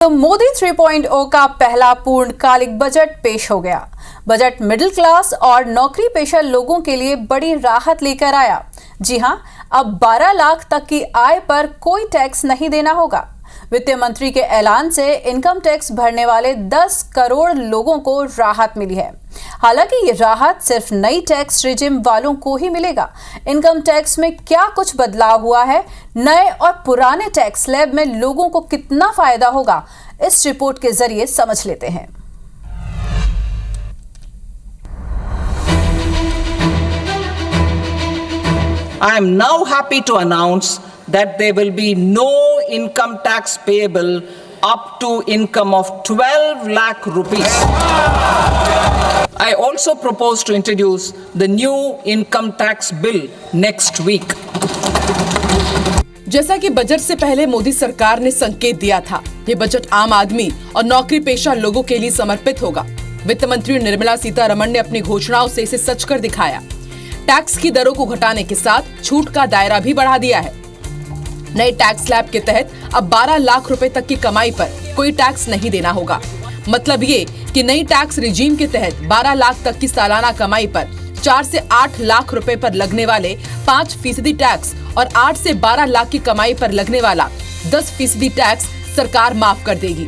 तो मोदी 3.0 का पहला पूर्णकालिक बजट पेश हो गया। बजट मिडिल क्लास और नौकरी पेशा लोगों के लिए बड़ी राहत लेकर आया। जी हां, अब 12 लाख तक की आय पर कोई टैक्स नहीं देना होगा। वित्त मंत्री के ऐलान से इनकम टैक्स भरने वाले 10 करोड़ लोगों को राहत मिली है। हालांकि ये राहत सिर्फ नई टैक्स रिजिम वालों को ही मिलेगा। इनकम टैक्स में क्या कुछ बदलाव हुआ है, नए और पुराने टैक्स स्लैब में लोगों को कितना फायदा होगा, इस रिपोर्ट के जरिए समझ लेते हैं। I am now happy to announce that there will be no income tax payable up to income of 12 lakh rupees. I also propose to introduce the new income tax bill next week. जैसा कि budget से पहले मोदी सरकार ने संकेत दिया था, ये बजट आम आदमी और नौकरी पेशा लोगों के लिए समर्पित होगा। वित्त मंत्री निर्मला सीतारमण ने अपनी घोषणाओं से इसे सच कर दिखाया। टैक्स की दरों को घटाने के साथ छूट का दायरा भी बढ़ा दिया है। नए टैक्स स्लैब के तहत अब 12 लाख रुपए तक की कमाई पर कोई टैक्स नहीं देना होगा। मतलब ये कि नई टैक्स रिजीम के तहत 12 लाख तक की सालाना कमाई पर 4 से 8 लाख रुपए पर लगने वाले 5% टैक्स और 8 से 12 लाख की कमाई पर लगने वाला 10% टैक्स सरकार माफ कर देगी।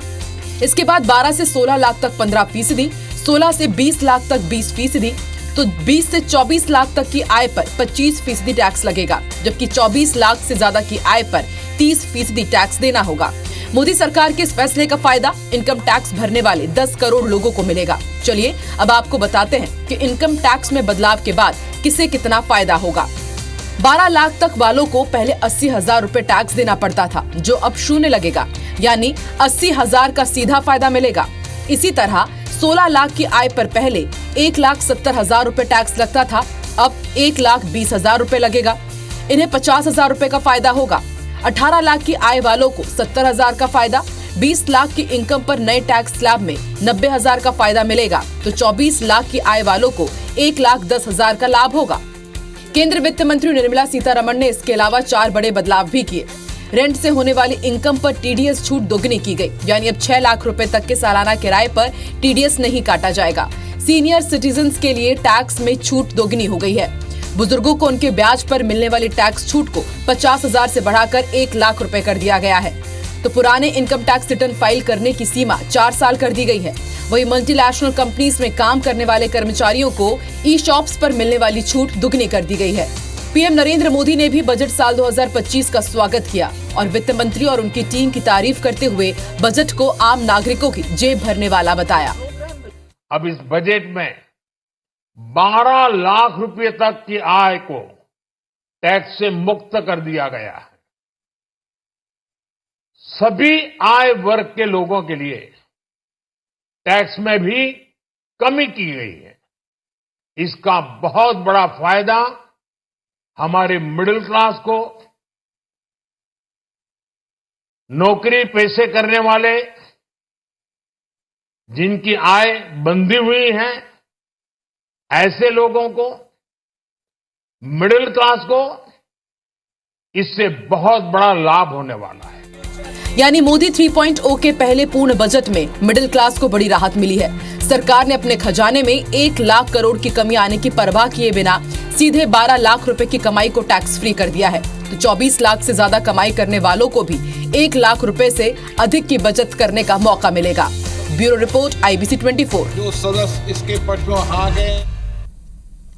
इसके बाद 12 से 16 लाख तक 15%, 16 से 20 लाख तक 20%, तो 20 से 24 लाख तक की आय पर 25% टैक्स लगेगा, जबकि 24 लाख से ज्यादा की आय पर 30% टैक्स देना होगा। मोदी सरकार के इस फैसले का फायदा इनकम टैक्स भरने वाले 10 करोड़ लोगों को मिलेगा। चलिए अब आपको बताते हैं कि इनकम टैक्स में बदलाव के बाद किसे कितना फायदा होगा। 12 लाख तक वालों को पहले 80,000 रुपए टैक्स देना पड़ता था, जो अब शून्य लगेगा, यानी 80,000 का सीधा फायदा मिलेगा। इसी तरह 16 लाख की आय पर पहले 1,70,000 रुपए टैक्स लगता था, अब 1,20,000 रुपए लगेगा। इन्हें 50,000 रुपए का फायदा होगा। 18 लाख की आय वालों को 70,000 का फायदा, 20 लाख की इनकम पर नए टैक्स स्लैब में 90,000 का फायदा मिलेगा, तो 24 लाख की आय वालों को 1,10,000 का लाभ होगा। केंद्रीय वित्त मंत्री निर्मला सीतारमण ने इसके अलावा 4 बड़े बदलाव भी किए। रेंट से होने वाली इनकम पर टीडीएस छूट दोगुनी की गई, यानी अब 6 लाख रुपए तक के सालाना किराए पर टीडीएस नहीं काटा जाएगा। सीनियर सिटीजन्स के लिए टैक्स में छूट दोगुनी हो गई है। बुजुर्गों को उनके ब्याज पर मिलने वाली टैक्स छूट को 50,000 से बढ़ाकर 1 लाख रुपए कर दिया गया है। तो पुराने इनकम टैक्स रिटर्न फाइल करने की सीमा 4 साल कर दी गई है। वही मल्टीनेशनल कंपनीज में काम करने वाले कर्मचारियों को ई शॉप्स पर मिलने वाली छूट दुगनी कर दी गई है। पीएम नरेंद्र मोदी ने भी बजट साल 2025 का स्वागत किया और वित्त मंत्री और उनकी टीम की तारीफ करते हुए बजट को आम नागरिकों की जेब भरने वाला बताया। अब इस बजट में 12 लाख रुपए तक की आय को टैक्स से मुक्त कर दिया गया है। सभी आय वर्ग के लोगों के लिए टैक्स में भी कमी की गई है। इसका बहुत बड़ा फायदा हमारे मिडिल क्लास को, नौकरी पेशे करने वाले जिनकी आय बंधी हुई है, ऐसे लोगों को, मिडिल क्लास को इससे बहुत बड़ा लाभ होने वाला है। यानी मोदी 3.0 के पहले पूर्ण बजट में मिडिल क्लास को बड़ी राहत मिली है। सरकार ने अपने खजाने में 1 लाख करोड़ की कमी आने की परवाह किए बिना सीधे 12 लाख रुपए की कमाई को टैक्स फ्री कर दिया है। तो 24 लाख से ज्यादा कमाई करने वालों को भी 1 लाख रुपए से अधिक की बचत करने का मौका मिलेगा। Bureau report IBC 24। जो सदस्य इसके पक्ष में आ गए